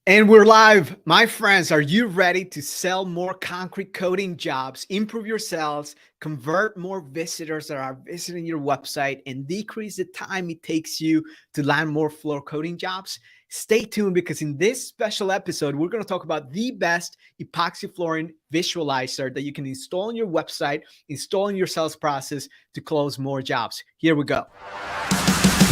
And we're live. My friends, are you ready to sell more concrete coating jobs, improve your sales, convert more visitors that are visiting your website, and decrease the time it takes you to land more floor coating jobs? Stay tuned because in this special episode, we're going to talk about the best epoxy flooring visualizer that you can install on your website, install in your sales process to close more jobs. Here we go.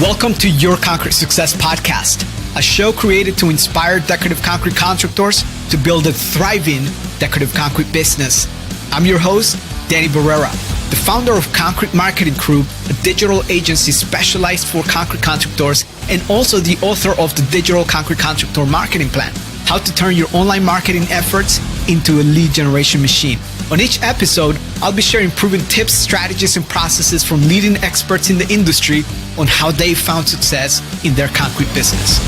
Welcome to Your Concrete Success Podcast, a show created to inspire decorative concrete contractors to build a thriving decorative concrete business. I'm your host, Danny Barrera, the founder of Concrete Marketing Group, a digital agency specialized for concrete contractors, and also the author of the Digital Concrete Contractor Marketing Plan, how to turn your online marketing efforts into a lead generation machine. On each episode, I'll be sharing proven tips, strategies, and processes from leading experts in the industry on how they found success in their concrete business.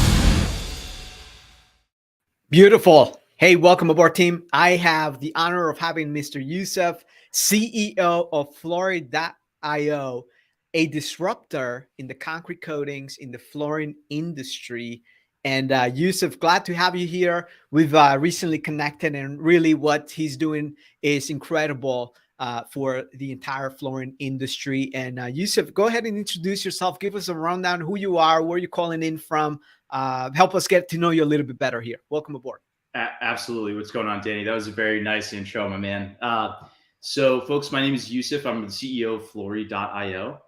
Beautiful. Hey, welcome aboard, team. I have the honor of having Mr. Yusuf, CEO of Flory.io, a disruptor in the concrete coatings in the flooring industry. And Yusuf, glad to have you here. We've recently connected, and really what he's doing is incredible for the entire flooring industry. And Yusuf, go ahead and introduce yourself. Give us a rundown who you are, where you're calling in from. Help us get to know you a little bit better here. Welcome aboard. Absolutely. What's going on, Danny? That was a very nice intro, my man. So folks, my name is Yusuf. I'm the CEO of Flory.io.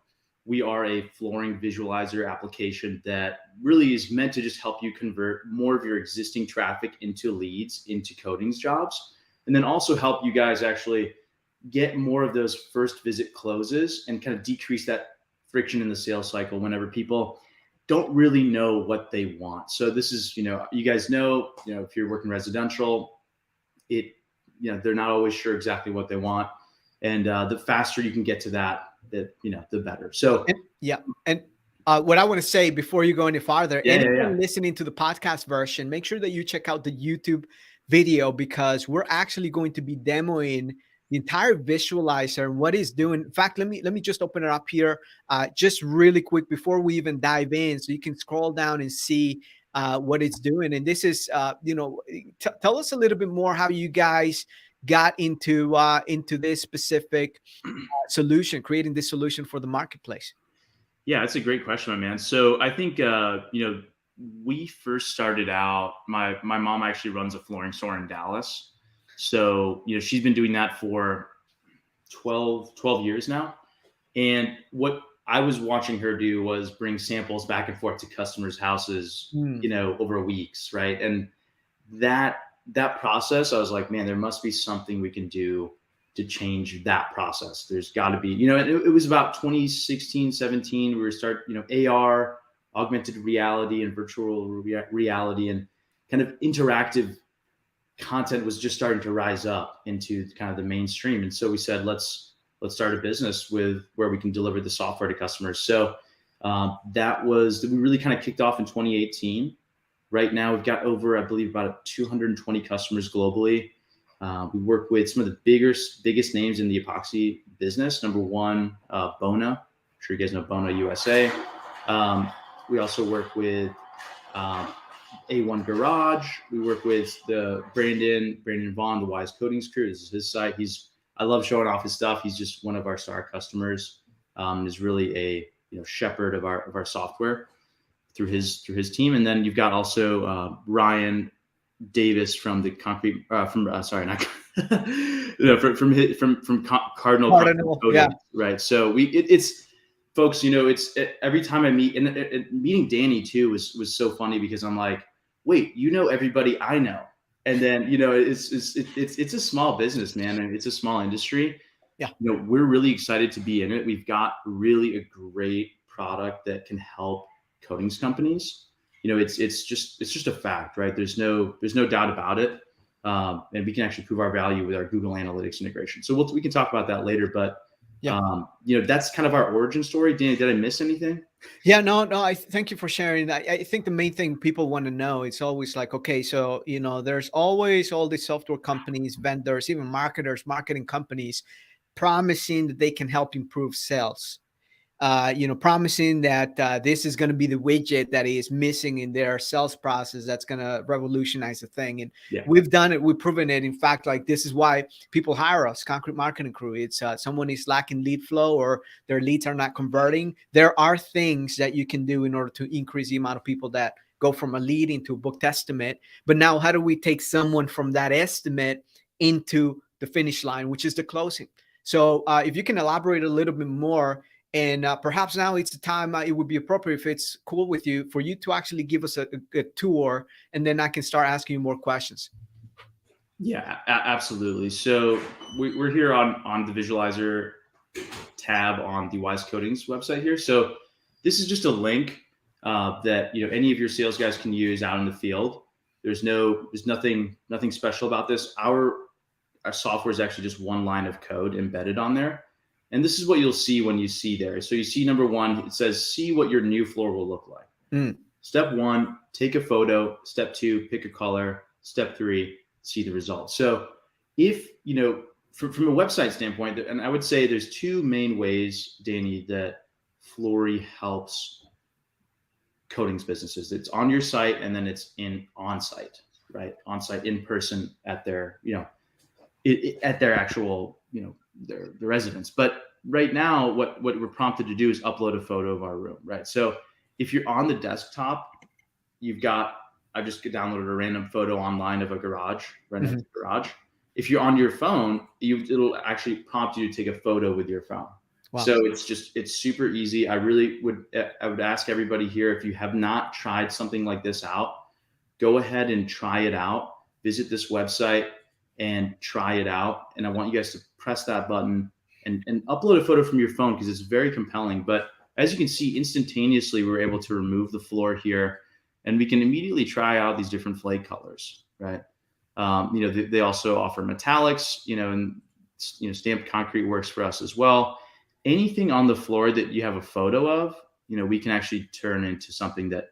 We are a flooring visualizer application that really is meant to just help you convert more of your existing traffic into leads, into coatings jobs, and then also help you guys actually get more of those first visit closes and kind of decrease that friction in the sales cycle whenever people don't really know what they want. So this is, you guys know, if you're working residential, they're not always sure exactly what they want. And the faster you can get to that, the better. So what I want to say before you go any farther, anyone listening to the podcast version, make sure that you check out the YouTube video, because we're actually going to be demoing the entire visualizer and what it's doing. In fact, let me just open it up here just really quick before we even dive in, so you can scroll down and see what it's doing. And this is tell us a little bit more how you guys got into this specific solution, creating this solution for the marketplace. Yeah, that's a great question, my man. So I think we first started out, my mom actually runs a flooring store in Dallas. So, she's been doing that for 12 years now. And what I was watching her do was bring samples back and forth to customers' houses, over weeks, right? And that process, I was like, man, there must be something we can do to change that process. There's got to be, it was about 2016, 17, we were AR, augmented reality and virtual reality, and kind of interactive content was just starting to rise up into kind of the mainstream. And so we said, let's start a business where we can deliver the software to customers. So we really kind of kicked off in 2018. Right now we've got over, I believe, about 220 customers globally. We work with some of the biggest names in the epoxy business. Number one, Bona. I'm sure you guys know Bona USA. We also work with A1 Garage. We work with the Brandon Vaughn, the Wise Coatings Crew. This is his site. I love showing off his stuff. He's just one of our star customers. Is really a shepherd of our software through his team. And then you've got also Ryan Davis from the concrete from Cardinal. Yeah. Right. So it's folks, it's every time I meet, and meeting Danny too was so funny, because I'm like, wait, everybody I know. And then, it's a small business, man. And it's a small industry. Yeah. We're really excited to be in it. We've got really a great product that can help coatings companies. It's just a fact, right? There's no doubt about it. And we can actually prove our value with our Google Analytics integration. So we can talk about that later, but that's kind of our origin story. Danny, did I miss anything? Yeah, no, I thank you for sharing. I think the main thing people want to know, it's always like, okay, so, there's always all these software companies, vendors, even marketers, marketing companies promising that they can help improve sales. promising that this is going to be the widget that is missing in their sales process that's going to revolutionize the thing. And Yeah. we've done it. We've proven it. In fact, like this is why people hire us, concrete marketing crew. It's someone is lacking lead flow or their leads are not converting. There are things that you can do in order to increase the amount of people that go from a lead into a booked estimate. But now how do we take someone from that estimate into the finish line, which is the closing? So if you can elaborate a little bit more, and perhaps now it's the time it would be appropriate, if it's cool with you, for you to actually give us a tour, and then I can start asking you more questions. Yeah, absolutely. So we're here on the Visualizer tab on the Wise Coatings website here. So this is just a link that any of your sales guys can use out in the field. There's nothing special about this. Our software is actually just one line of code embedded on there. And this is what you'll see when you see there. So you see number one, it says, see what your new floor will look like. Step one, take a photo. Step two, pick a color. Step three, see the results. So if, from a website standpoint, and I would say there's two main ways, Danny, that Flory helps coatings businesses. It's on your site, and then it's on-site, right? On-site, in person at their, at their actual, their residence. But right now, what we're prompted to do is upload a photo of our room, right? So if you're on the desktop, I just downloaded a random photo online of a garage, right next to the garage. If you're on your phone, it'll actually prompt you to take a photo with your phone. Wow. So it's super easy. I would ask everybody here, if you have not tried something like this out, go ahead and try it out. Visit this website and try it out. And I want you guys to press that button and upload a photo from your phone, because it's very compelling. But as you can see, instantaneously, we're able to remove the floor here, and we can immediately try out these different flake colors, right? They also offer metallics, and stamped concrete works for us as well. Anything on the floor that you have a photo of, we can actually turn into something that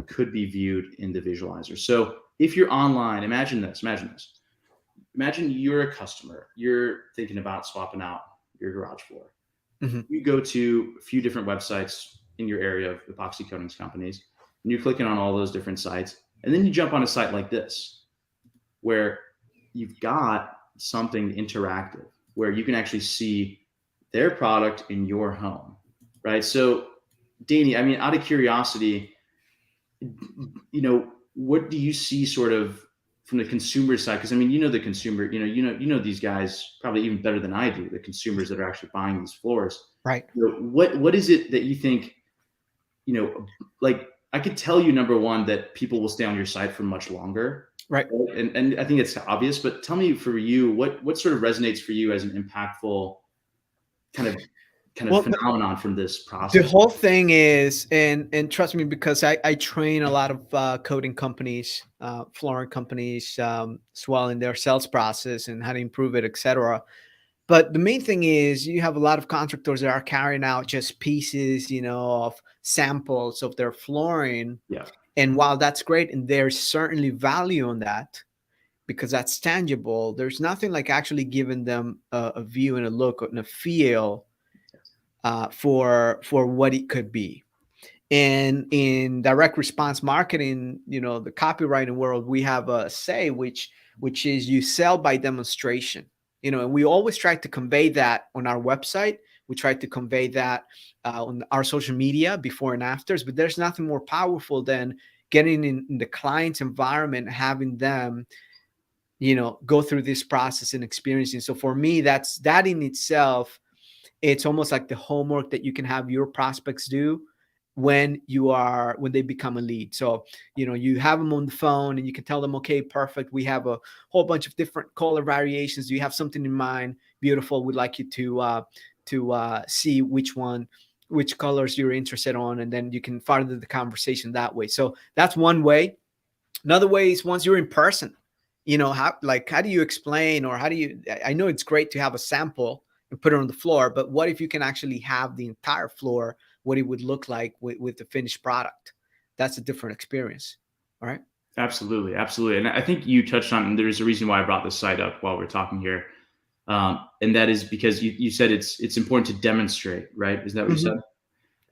could be viewed in the visualizer. So if you're online, imagine this. Imagine you're a customer. You're thinking about swapping out your garage floor. You go to a few different websites in your area of epoxy coatings companies, and you're clicking on all those different sites. And then you jump on a site like this, where you've got something interactive, where you can actually see their product in your home, right? So, Danny, I mean, out of curiosity, what do you see sort of from the consumer side? Because I mean, the consumer, these guys probably even better than I do, the consumers that are actually buying these floors. Right. What is it that you think, like, I could tell you, number one, that people will stay on your site for much longer. Right. And I think it's obvious, but tell me, for you, what sort of resonates for you as an impactful kind of phenomenon from this process? The whole thing is, and trust me, because I train a lot of coating companies, flooring companies, as well, in their sales process and how to improve it, etc. But the main thing is, you have a lot of contractors that are carrying out just pieces, of samples of their flooring. Yeah. And while that's great, and there's certainly value on that, because that's tangible, there's nothing like actually giving them a view and a look and a feel for what it could be. And in direct response marketing, the copywriting world, we have a say, which is you sell by demonstration. And we always try to convey that on our website. We try to convey that on our social media, before and afters. But there's nothing more powerful than getting in the client's environment, having them, go through this process and experiencing. So for me, that in itself, it's almost like the homework that you can have your prospects do when they become a lead. So, you have them on the phone and you can tell them, okay, perfect. We have a whole bunch of different color variations. Do you have something in mind? Beautiful. We'd like you to see which colors you're interested on. And then you can further the conversation that way. So that's one way. Another way is, once you're in person, how do you explain, or I know it's great to have a sample and put it on the floor, but what if you can actually have the entire floor, what it would look like with the finished product? That's a different experience. All right. Absolutely. Absolutely. And I think you touched on, and there's a reason why I brought this site up while we're talking here. And that is because you said it's important to demonstrate, right? Is that what you said?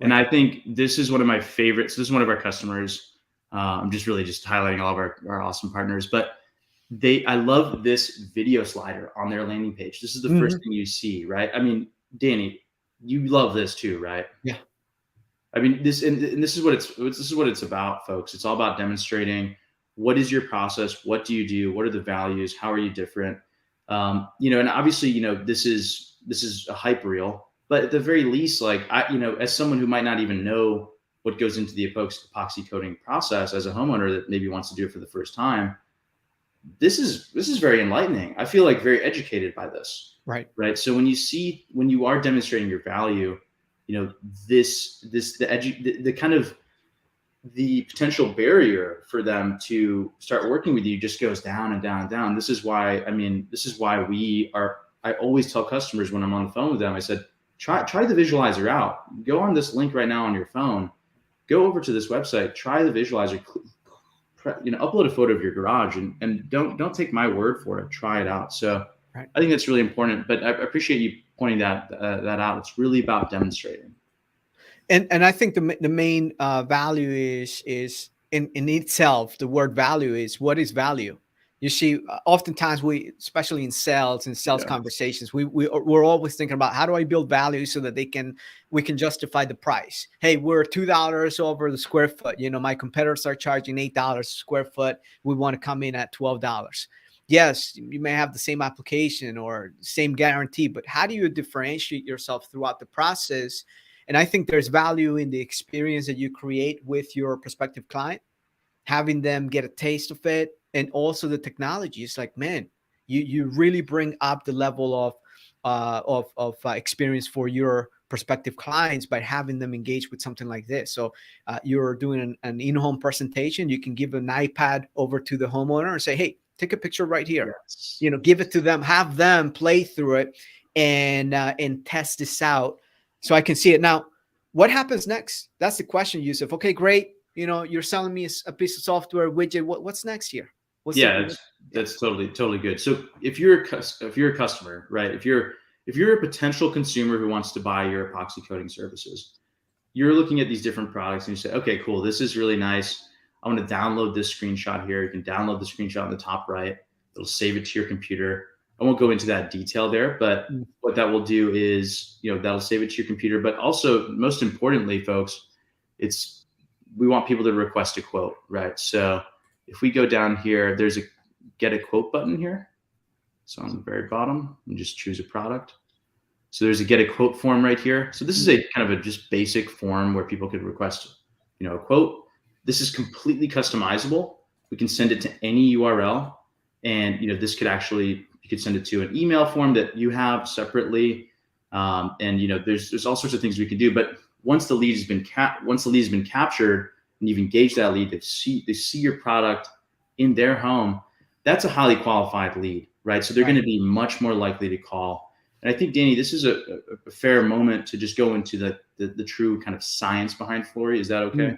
And I think this is one of my favorites. This is one of our customers. I'm just really just highlighting all of our awesome partners, but I love this video slider on their landing page. This is the first thing you see, right? I mean, Danny, you love this too, right? Yeah. I mean, this is what it's about, folks. It's all about demonstrating what is your process, what do you do, what are the values, how are you different, and obviously, this is a hype reel, but at the very least, like as someone who might not even know what goes into the epoxy coating process as a homeowner that maybe wants to do it for the first time, this is very enlightening. I feel like very educated by this. Right. So when you are demonstrating your value, the kind of the potential barrier for them to start working with you just goes down and down and down. This is why I always tell customers when I'm on the phone with them, I said, try the visualizer out. Go on this link right now on your phone, go over to this website, try the visualizer, upload a photo of your garage and don't take my word for it. Try it out. So I think that's really important, but I appreciate you pointing that out. It's really about demonstrating. And I think the main value is in itself. The word value is, what is value? You see, oftentimes especially in sales conversations, we're always thinking about, how do I build value so that we can justify the price? Hey, we're $2 over the square foot. My competitors are charging $8 a square foot. We want to come in at $12. Yes, you may have the same application or same guarantee, but how do you differentiate yourself throughout the process? And I think there's value in the experience that you create with your prospective client, having them get a taste of it, and also the technology. It's like, man, you really bring up the level of experience for your prospective clients by having them engage with something like this. So you're doing an in-home presentation. You can give an iPad over to the homeowner and say, hey, take a picture right here. Yes. Give it to them, have them play through it and test this out so I can see it. Now, what happens next? That's the question, Yusuf. Okay, great. You're selling me a piece of software widget. What's next here? That's totally good. So if you're a customer, right? If you're a potential consumer who wants to buy your epoxy coating services, you're looking at these different products and you say, okay, cool. This is really nice. I want to download this screenshot here. You can download the screenshot on the top right. It'll save it to your computer. I won't go into that detail there, but what that will do is, that'll save it to your computer. But also, most importantly, folks, we want people to request a quote, right? So if we go down here, there's a get a quote button here. So on the very bottom, and just choose a product. So there's a get a quote form right here. So this is a kind of a just basic form where people could request, a quote. This is completely customizable. We can send it to any URL, and this could actually, you could send it to an email form that you have separately, and there's all sorts of things we can do. But once the lead has been captured and you've engaged that lead, they see your product in their home. That's a highly qualified lead, right? So they're going to be much more likely to call. And I think, Danny, this is a fair moment to just go into the true kind of science behind Flory. Is that okay?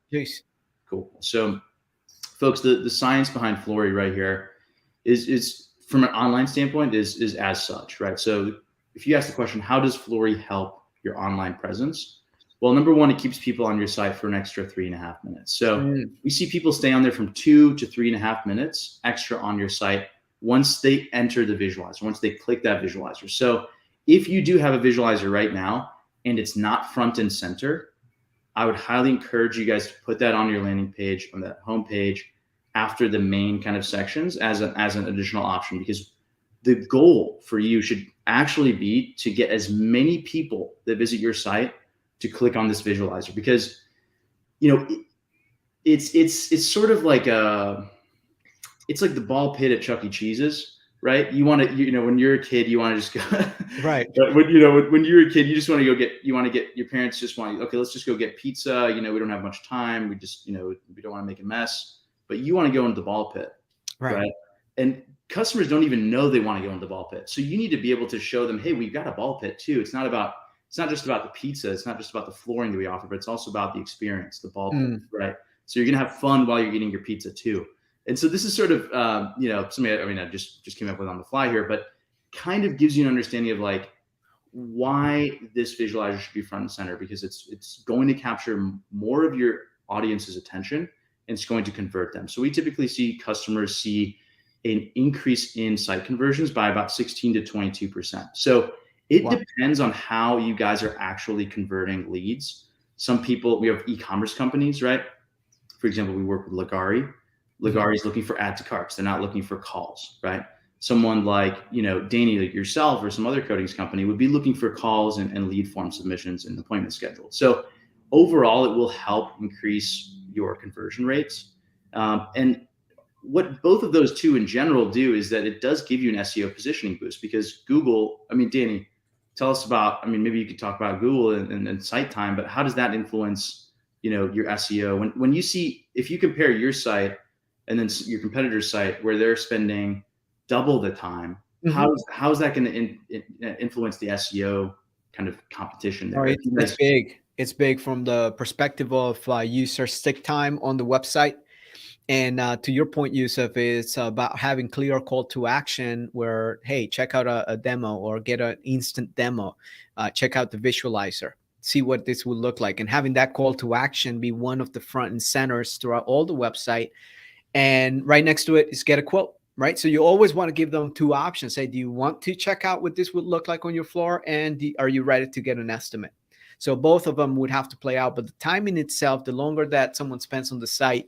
Please. Cool. So, folks, the science behind Flory right here is from an online standpoint is as such, right? So if you ask the question, how does Flory help your online presence? Well, number one, it keeps people on your site for an extra 3.5 minutes. So we see people stay on there from 2 to 3.5 minutes extra on your site once they enter the visualizer, once they click that visualizer. So if you do have a visualizer right now and it's not front and center, I would highly encourage you guys to put that on your landing page, on that home page, after the main kind of sections as an additional option, because the goal for you should actually be to get as many people that visit your site to click on this visualizer, because it's sort of like it's like the ball pit at Chuck E. Cheese's, right? You want to, when you're a kid, you want to just go right. But when you're a kid, you just want to get your parents just want, okay, let's just go get pizza. We don't have much time. We just, we don't want to make a mess, but you want to go into the ball pit, right? And customers don't even know they want to go into the ball pit. So you need to be able to show them, hey, we've got a ball pit too. It's not just about the pizza. It's not just about the flooring that we offer, but it's also about the experience, the ball pit, right? So you're going to have fun while you're eating your pizza too. And so this is sort of, something I just came up with on the fly here, but kind of gives you an understanding of like why this visualizer should be front and center, because it's going to capture more of your audience's attention and it's going to convert them. So we typically see customers see an increase in site conversions by about 16 to 22%. So it depends on how you guys are actually converting leads. Some people, we have e-commerce companies, right? For example, we work with Ligari. Ligari is looking for add to carts. They're not looking for calls, right? Someone like, Danny, like yourself or some other coatings company would be looking for calls and lead form submissions and appointment schedules. So overall, it will help increase your conversion rates. And what both of those two in general do is that it does give you an SEO positioning boost, because Google, Danny, tell us about, maybe you could talk about Google and site time, but how does that influence, your SEO? When you see, if you compare your site and then your competitor's site where they're spending double the time, how's that going to influence the SEO kind of competition there? It's big. It's big from the perspective of user stick time on the website. And to your point, Yusuf, it's about having clear call to action where, hey, check out a demo or get an instant demo. Check out the visualizer. See what this would look like. And having that call to action be one of the front and centers throughout all the website. And right next to it is get a quote, right? So you always want to give them two options. Say, do you want to check out what this would look like on your floor? And are you ready to get an estimate? So both of them would have to play out. But the timing itself, the longer that someone spends on the site,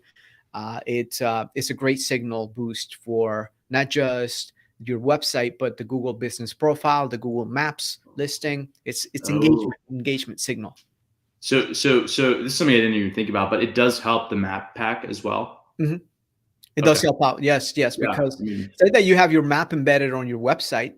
it's a great signal boost for not just your website, but the Google Business Profile, the Google Maps listing. It's engagement signal. So this is something I didn't even think about, but it does help the map pack as well. It does help out. Yes, because say that you have your map embedded on your website,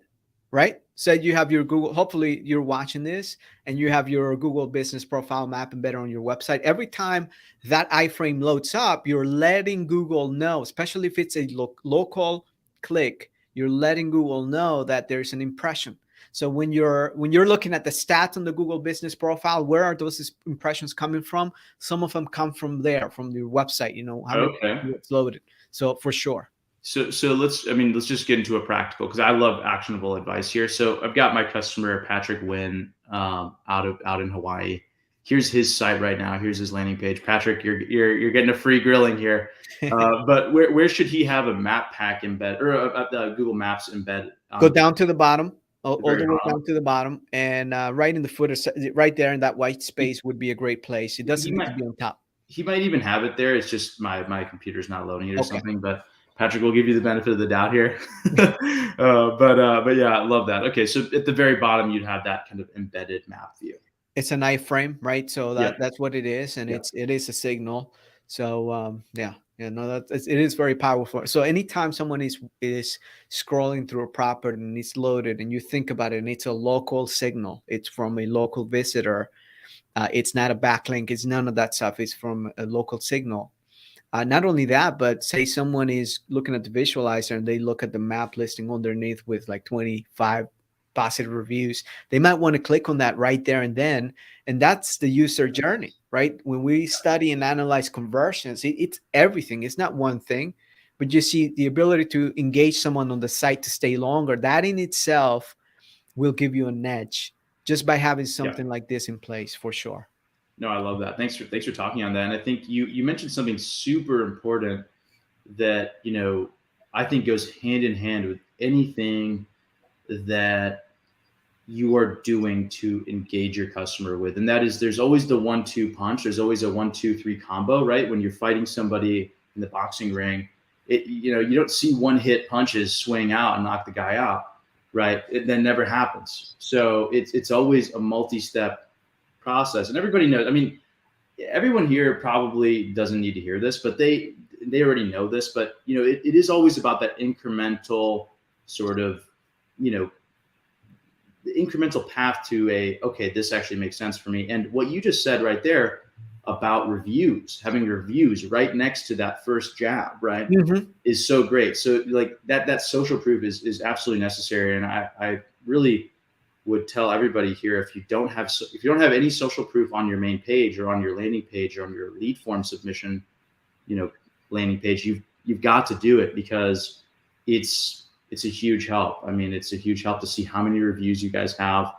right? Say you have your Google, hopefully you're watching this and you have your Google Business Profile map embedded on your website. Every time that iframe loads up, you're letting Google know, especially if it's a local click, you're letting Google know that there's an impression. So when you're looking at the stats on the Google Business Profile, where are those impressions coming from? Some of them come from there, from your website, how it's loaded. So for sure. So let's just get into a practical, because I love actionable advice here. So I've got my customer, Patrick Wynn, out in Hawaii. Here's his site right now. Here's his landing page. Patrick, you're getting a free grilling here. But where should he have a map pack embed, or a Google Maps embed? Go down to the bottom, all the way down to the bottom, and right in the footer, right there in that white space would be a great place. It doesn't need to be on top. He might even have it there. It's just my computer's not loading it or something, but Patrick will give you the benefit of the doubt here. But yeah, I love that. Okay. So at the very bottom, you'd have that kind of embedded map view. It's an iframe, right? So that's what it is. And it is a signal. So it is very powerful. So anytime someone is scrolling through a property and it's loaded and you think about it and it's a local signal, it's from a local visitor. It's not a backlink. It's none of that stuff. It's from a local signal. Not only that, but say someone is looking at the visualizer and they look at the map listing underneath with like 25 positive reviews. They might want to click on that right there and then. And that's the user journey, right? When we study and analyze conversions, it's everything. It's not one thing, but you see the ability to engage someone on the site to stay longer. That in itself will give you an edge just by having something like this in place, for sure. No, I love that. Thanks for talking on that. And I think you mentioned something super important that, I think goes hand in hand with anything that you are doing to engage your customer with. And that is, there's always the 1-2 punch. There's always a 1-2-3 combo, right? When you're fighting somebody in the boxing ring, you don't see one hit punches swing out and knock the guy out, right? That never happens. So it's always a multi-step process. And everybody knows, everyone here probably doesn't need to hear this, but they already know this, but it is always about that incremental sort of, the incremental path to okay, this actually makes sense for me. And what you just said right there about reviews, having reviews right next to that first jab, right, is so great. So like that social proof is absolutely necessary. And I really would tell everybody here, if you don't have any social proof on your main page or on your landing page or on your lead form submission, landing page, you've got to do it, because it's a huge help. It's a huge help to see how many reviews you guys have.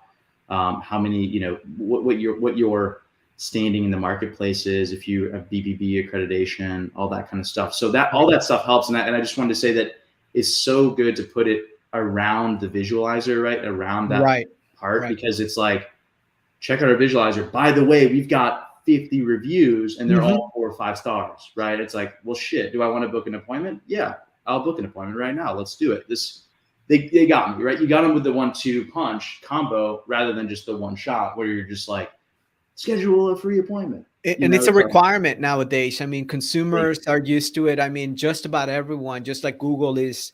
how many, what your standing in the marketplace is, if you have BBB accreditation, all that kind of stuff. So all that stuff helps. And I just wanted to say that it's so good to put it around the visualizer, right? Around that part, because it's like, check out our visualizer. By the way, we've got 50 reviews and they're all 4 or 5 stars, right? It's like, well, shit, do I want to book an appointment? Yeah, I'll book an appointment right now. Let's do it. They got me, right? You got them with the 1-2 punch combo rather than just the one shot where you're just like, schedule a free appointment. And it's a requirement nowadays. I mean, consumers are used to it. I mean, just about everyone, just like Google is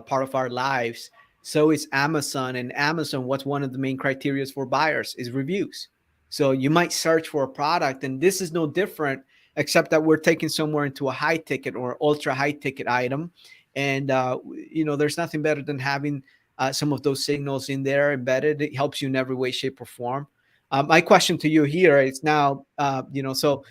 part of our lives, so is Amazon. And Amazon, what's one of the main criteria for buyers is reviews. So you might search for a product, and this is no different, except that we're taking somewhere into a high ticket or ultra high ticket item. And, there's nothing better than having some of those signals in there embedded. It helps you in every way, shape, or form. My question to you here is now, so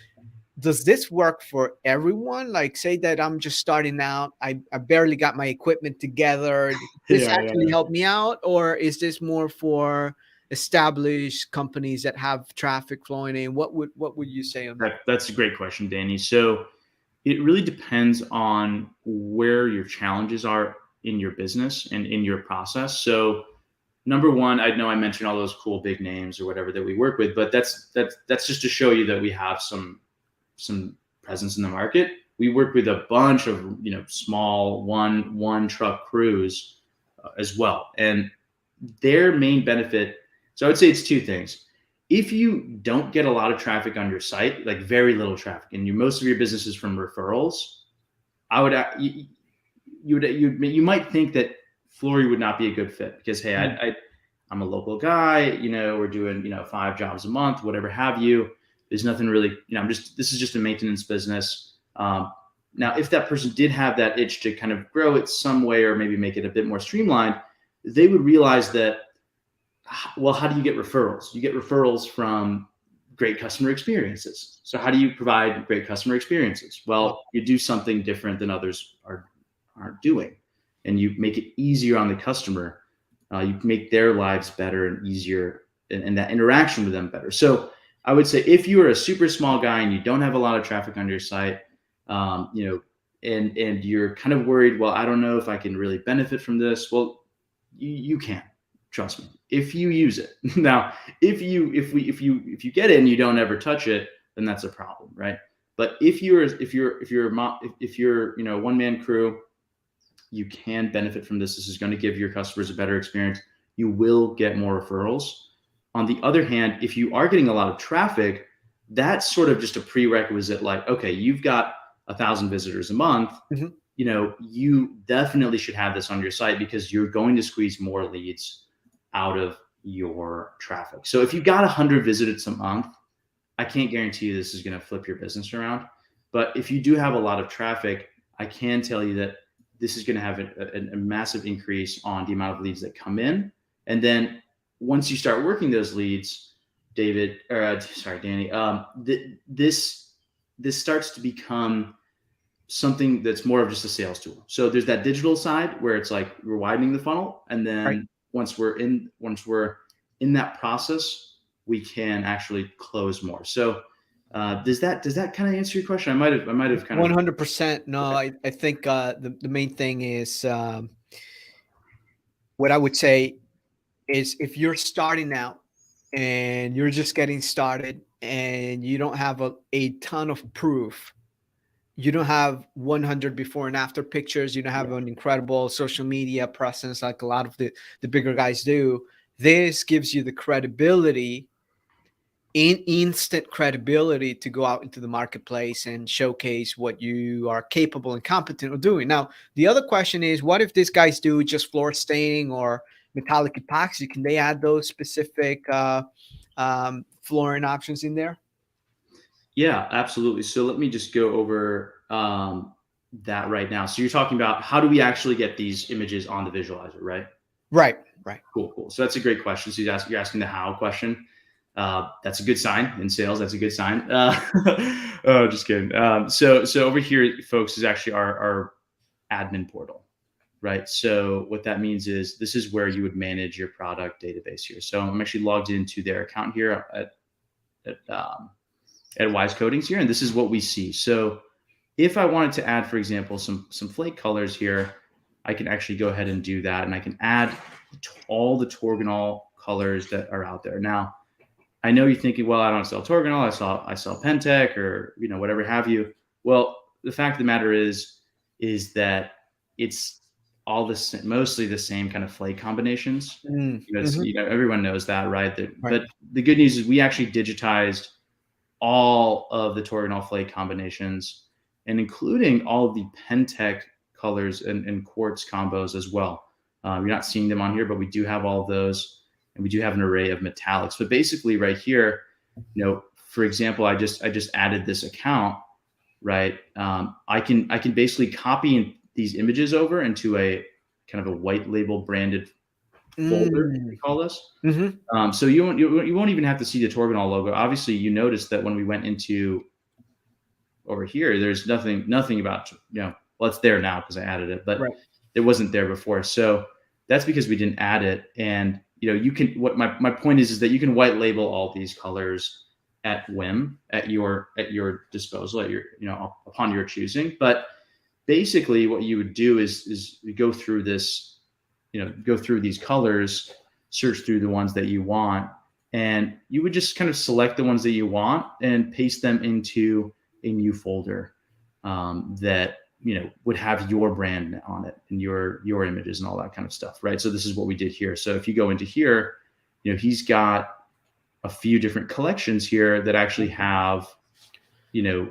does this work for everyone? Like, say that I'm just starting out, I barely got my equipment together. This actually help me out? Or is this more for established companies that have traffic flowing in? What would you say on that? That's a great question, Danny. So it really depends on where your challenges are in your business and in your process. So number one, I know I mentioned all those cool big names or whatever that we work with, but that's just to show you that we have some presence in the market. We work with a bunch of small one truck crews as well, and their main benefit. So I would say it's 2 things. If you don't get a lot of traffic on your site, like very little traffic, and most of your business is from referrals, you might think that Flory would not be a good fit because, hey, I'm a local guy, we're doing, 5 jobs a month, whatever have you. There's nothing really, this is just a maintenance business. Now, if that person did have that itch to kind of grow it some way or maybe make it a bit more streamlined, they would realize that, well, how do you get referrals? You get referrals from great customer experiences. So how do you provide great customer experiences? Well, you do something different than others aren't doing, and you make it easier on the customer. You make their lives better and easier, and that interaction with them better. So I would say if you are a super small guy and you don't have a lot of traffic on your site, and you're kind of worried, well, I don't know if I can really benefit from this. Well, you can, trust me, if you use it. Now, if you get it and you don't ever touch it, then that's a problem, right? But if you're one-man crew, you can benefit from this. This is going to give your customers a better experience. You will get more referrals. On the other hand, if you are getting a lot of traffic, that's sort of just a prerequisite. Like, okay, you've got 1,000 visitors a month. You definitely should have this on your site because you're going to squeeze more leads out of your traffic. So if you got 100 visitors a month, I can't guarantee you this is going to flip your business around. But if you do have a lot of traffic, I can tell you that this is going to have a massive increase on the amount of leads that come in. And then once you start working those leads, Danny, this starts to become something that's more of just a sales tool. So there's that digital side where it's like we're widening the funnel, and then once we're in that process, we can actually close more. So does that kind of answer your question? I might have kind of 100%. No, okay. I think the main thing is what I would say is if you're starting out and you're just getting started and you don't have a ton of proof, you don't have 100 before and after pictures, you don't have an incredible social media presence like a lot of the bigger guys do, this gives you the credibility, instant credibility to go out into the marketplace and showcase what you are capable and competent of doing. Now, the other question is, what if these guys do just floor staining or metallic epoxy? Can they add those specific flooring options in there? Yeah, absolutely. So let me just go over that right now. So you're talking about how do we actually get these images on the visualizer, right? Right. Cool. So that's a great question. So you're asking the how question. That's a good sign in sales. That's a good sign. Just kidding. So over here, folks, is actually our admin portal. right? So what that means is this is where you would manage your product database here. So I'm actually logged into their account here at Wise Coatings here, and this is what we see. So if I wanted to add, for example, some flake colors here, I can actually go ahead and do that, and I can add all the Torgonol colors that are out there. Now, I know you're thinking, well, I don't sell Torgonol, I sell Pentec, or whatever have you. Well, the fact of the matter is that it's all mostly the same kind of flake combinations. Everyone knows that, right? But the good news is we actually digitized all of the Torgonol flake combinations, and including all of the Pentec colors and quartz combos as well. You're not seeing them on here, but we do have all of those, and we do have an array of metallics. But basically, right here, for example, I just added this account, right? I can basically copy these images over into a kind of a white label branded folder, we call this. So you won't even have to see the Torgonol logo. Obviously, you notice that when we went into over here, there's nothing about, well, it's there now because I added it, but it wasn't there before. So that's because we didn't add it. And you can, what my point is that you can white label all these colors at whim, at your disposal, at your, upon your choosing. But basically what you would do is go through this, go through these colors, search through the ones that you want, and you would just kind of select the ones that you want and paste them into a new folder that would have your brand on it and your images and all that kind of stuff, right? So this is what we did here. So if you go into here, he's got a few different collections here that actually have a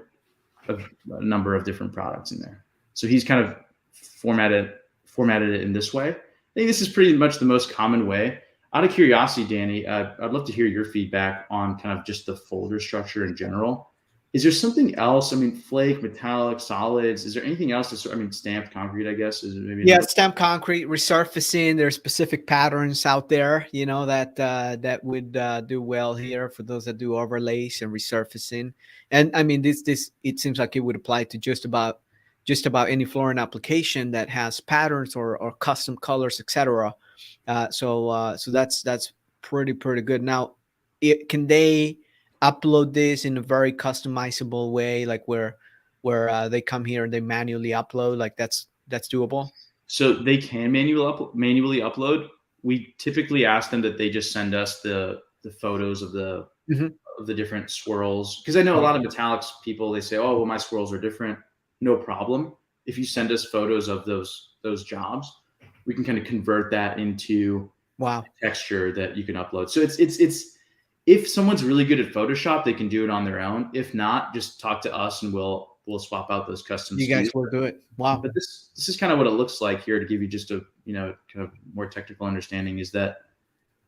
number of different products in there. So he's kind of formatted it in this way. I think this is pretty much the most common way. Out of curiosity, Danny, I'd love to hear your feedback on kind of just the folder structure in general. Is there something else? I mean, flake, metallic, solids. Is there anything else? Stamped concrete, I guess. Is it maybe? Yeah, stamped concrete, resurfacing. There's specific patterns out there, that would do well here for those that do overlays and resurfacing. And I mean, this it seems like it would apply to just about any flooring application that has patterns or custom colors, etc. So that's pretty good. Now, can they upload this in a very customizable way, like where they come here and they manually upload? Like that's doable? So they can manually upload. We typically ask them that they just send us the photos of the different swirls, because I know a lot of metallics people, they say, oh, well, my swirls are different. No problem. If you send us photos of those jobs, we can kind of convert that into texture that you can upload. So it's if someone's really good at Photoshop, they can do it on their own. If not, just talk to us and we'll swap out those custom. You guys will do it. Wow. But this is kind of what it looks like here, to give you just a kind of more technical understanding, is that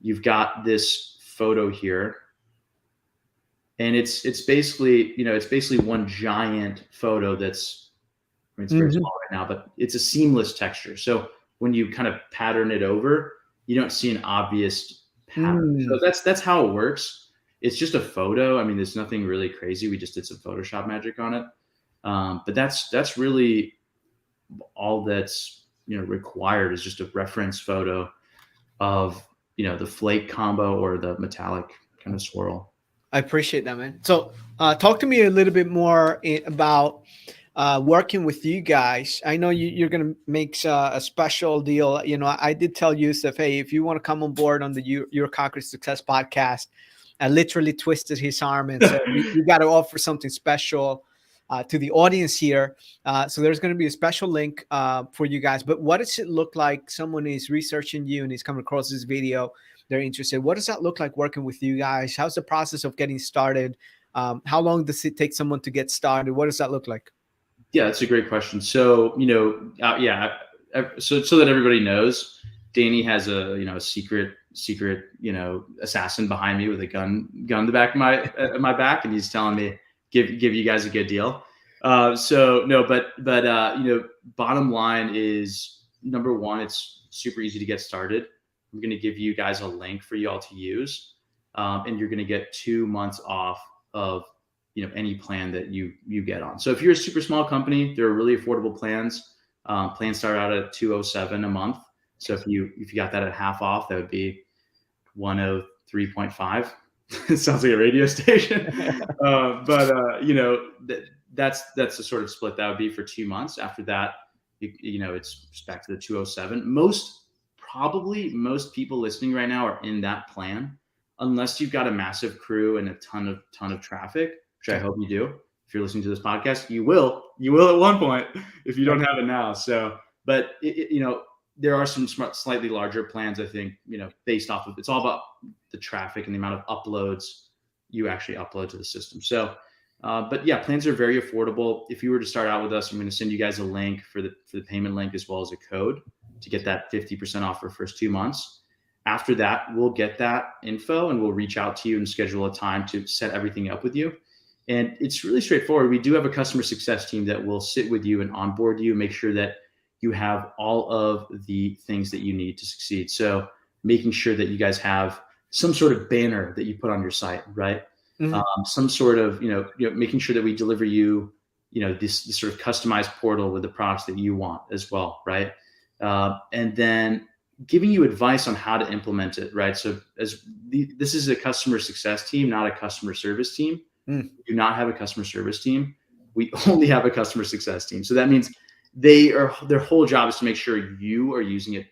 you've got this photo here, and it's basically one giant photo that's, it's very small right now, but it's a seamless texture. So when you kind of pattern it over, you don't see an obvious pattern. So that's how it works. It's just a photo. I mean, there's nothing really crazy. We just did some Photoshop magic on it. But that's really all that's required, is just a reference photo of the flake combo or the metallic kind of swirl. I appreciate that, man. So talk to me a little bit more about working with you guys. I know you're going to make a special deal. I did tell Yusuf, hey, if you want to come on board on the Your Concrete Success podcast, I literally twisted his arm and said, you got to offer something special to the audience here. So there's going to be a special link for you guys. But what does it look like? Someone is researching you and he's coming across this video. They're interested. What does that look like working with you guys? How's the process of getting started? How long does it take someone to get started? What does that look like? Yeah, that's a great question. So, so that everybody knows, Danny has a secret, assassin behind me with a gun in the back of my back, and he's telling me give you guys a good deal. Bottom line is, number one, it's super easy to get started. I'm going to give you guys a link for you all to use, and you're going to get 2 months off of any plan that you get on. So if you're a super small company, there are really affordable plans Plans start out at $207 a month. So if you got that at half off, that would be 103.5. It sounds like a radio station, but that's the sort of split that would be for 2 months. After that, it's back to the 207. Most people listening right now are in that plan, unless you've got a massive crew and a ton of traffic, which I hope you do. If you're listening to this podcast, you will at one point if you don't have it now. So, but there are some slightly larger plans, I think, based off of, it's all about the traffic and the amount of uploads you actually upload to the system. So, but yeah, plans are very affordable. If you were to start out with us, I'm going to send you guys a link for the payment link, as well as a code to get that 50% off for first 2 months. After that, we'll get that info and we'll reach out to you and schedule a time to set everything up with you. And it's really straightforward. We do have a customer success team that will sit with you and onboard you, make sure that you have all of the things that you need to succeed. So making sure that you guys have some sort of banner that you put on your site, right? Mm-hmm. Some sort of, making sure that we deliver you, this sort of customized portal with the products that you want as well, right? And then giving you advice on how to implement it, right? So this is a customer success team, not a customer service team. We do not have a customer service team. We only have a customer success team. So that means their whole job is to make sure you are using it,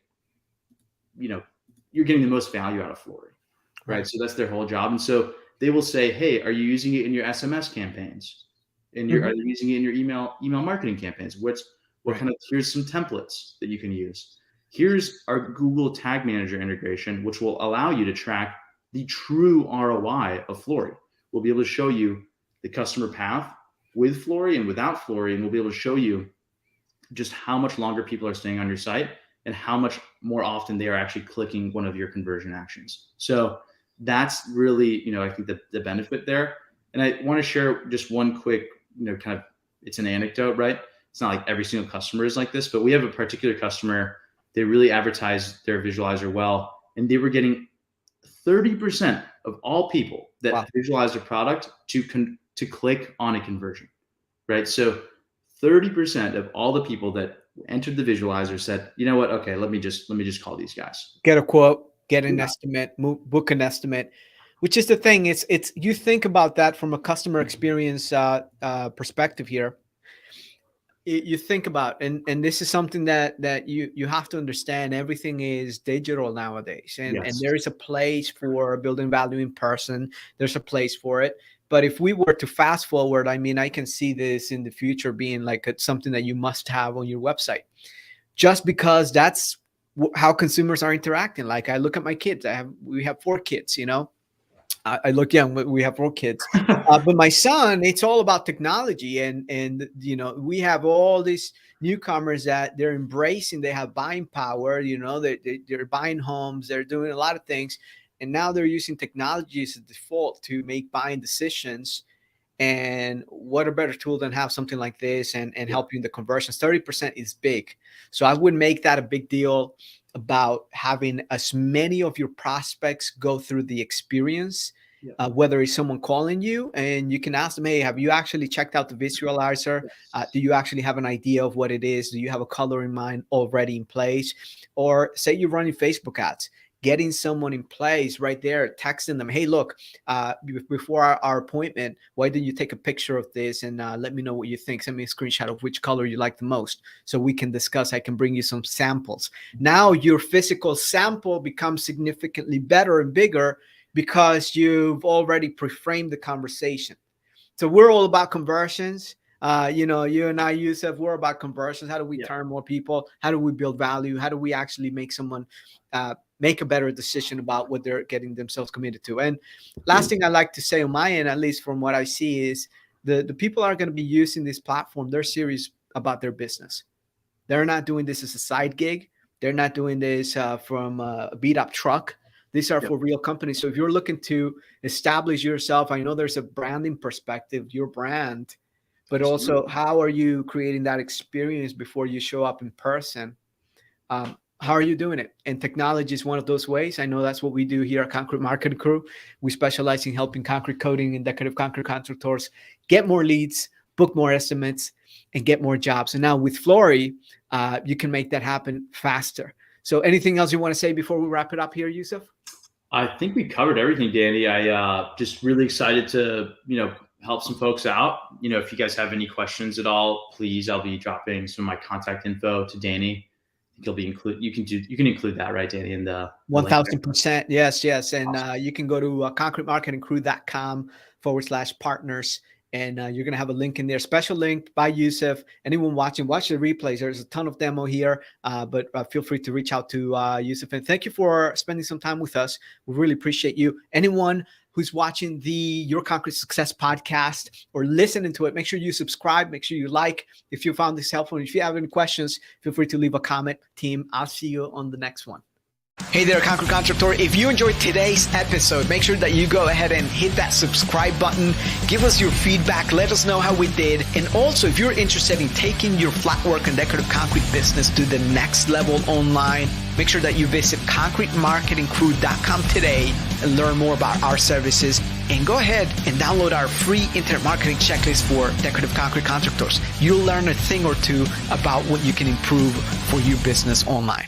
you're getting the most value out of Flory, right? So that's their whole job. And so they will say, hey, are you using it in your SMS campaigns? Are you using it in your email marketing campaigns? Here's some templates that you can use. Here's our Google Tag Manager integration, which will allow you to track the true ROI of Flory. We'll be able to show you the customer path with Flory and without Flory, and we'll be able to show you just how much longer people are staying on your site and how much more often they are actually clicking one of your conversion actions. So that's really, I think the benefit there. And I want to share just one quick, it's an anecdote, right? It's not like every single customer is like this, but we have a particular customer. They really advertised their visualizer well, and they were getting 30% of all people that visualize their product to click on a conversion, right? So 30% of all the people that entered the visualizer said, you know what? Okay, let me just call these guys. Get a quote, get an estimate, book an estimate, which is the thing. It's you think about that from a customer experience perspective here. You think about, and this is something that you have to understand. Everything is digital nowadays, and there is a place for building value in person. There's a place for it. But if we were to fast forward, I can see this in the future being like something that you must have on your website, just because that's how consumers are interacting. Like I look at my kids. We have 4 kids. I look young, but we have 4 kids. But my son, it's all about technology, and we have all these newcomers that they're embracing. They have buying power. They're buying homes. They're doing a lot of things, and now they're using technology as a default to make buying decisions. And what a better tool than have something like this and helping the conversions. 30% is big, so I would make that a big deal about having as many of your prospects go through the experience, whether it's someone calling you and you can ask them, hey, have you actually checked out the visualizer? Do you actually have an idea of what it is? Do you have a color in mind already in place? Or say you're running Facebook ads, getting someone in place right there, texting them, hey, look, before our appointment, why don't you take a picture of this and let me know what you think? Send me a screenshot of which color you like the most so we can discuss. I can bring you some samples. Now your physical sample becomes significantly better and bigger because you've already pre-framed the conversation. So we're all about conversions. You and I, Yusuf, we're about conversions. How do we turn more people? How do we build value? How do we actually make someone make a better decision about what they're getting themselves committed to? And last thing I like to say on my end, at least from what I see, is the people are going to be using this platform. They're serious about their business. They're not doing this as a side gig. They're not doing this from a beat up truck. These are for real companies. So if you're looking to establish yourself, I know there's a branding perspective, your brand, but also how are you creating that experience before you show up in person? How are you doing it? And technology is one of those ways. I know that's what we do here at Concrete Marketing Crew. We specialize in helping concrete coating and decorative concrete contractors get more leads, book more estimates, and get more jobs. And now with Flory, you can make that happen faster. So anything else you want to say before we wrap it up here, Yusuf? I think we covered everything, Danny. I just really excited to, help some folks out. If you guys have any questions at all, please, I'll be dropping some of my contact info to Danny. I think he'll be you can include that, right, Danny, in the 1000%. Yes. And awesome. You can go to concretemarketingcrew.com/partners. And you're going to have a link in there, special link by Yusuf. Anyone watching, watch the replays. There's a ton of demo here, but feel free to reach out to Yusuf. And thank you for spending some time with us. We really appreciate you. Anyone who's watching the Your Concrete Success podcast or listening to it, make sure you subscribe. Make sure you like if you found this helpful. And if you have any questions, feel free to leave a comment. Team, I'll see you on the next one. Hey there, Concrete Contractor. If you enjoyed today's episode, make sure that you go ahead and hit that subscribe button. Give us your feedback. Let us know how we did. And also, if you're interested in taking your flat work and decorative concrete business to the next level online, make sure that you visit concretemarketingcrew.com today and learn more about our services. And go ahead and download our free internet marketing checklist for decorative concrete contractors. You'll learn a thing or two about what you can improve for your business online.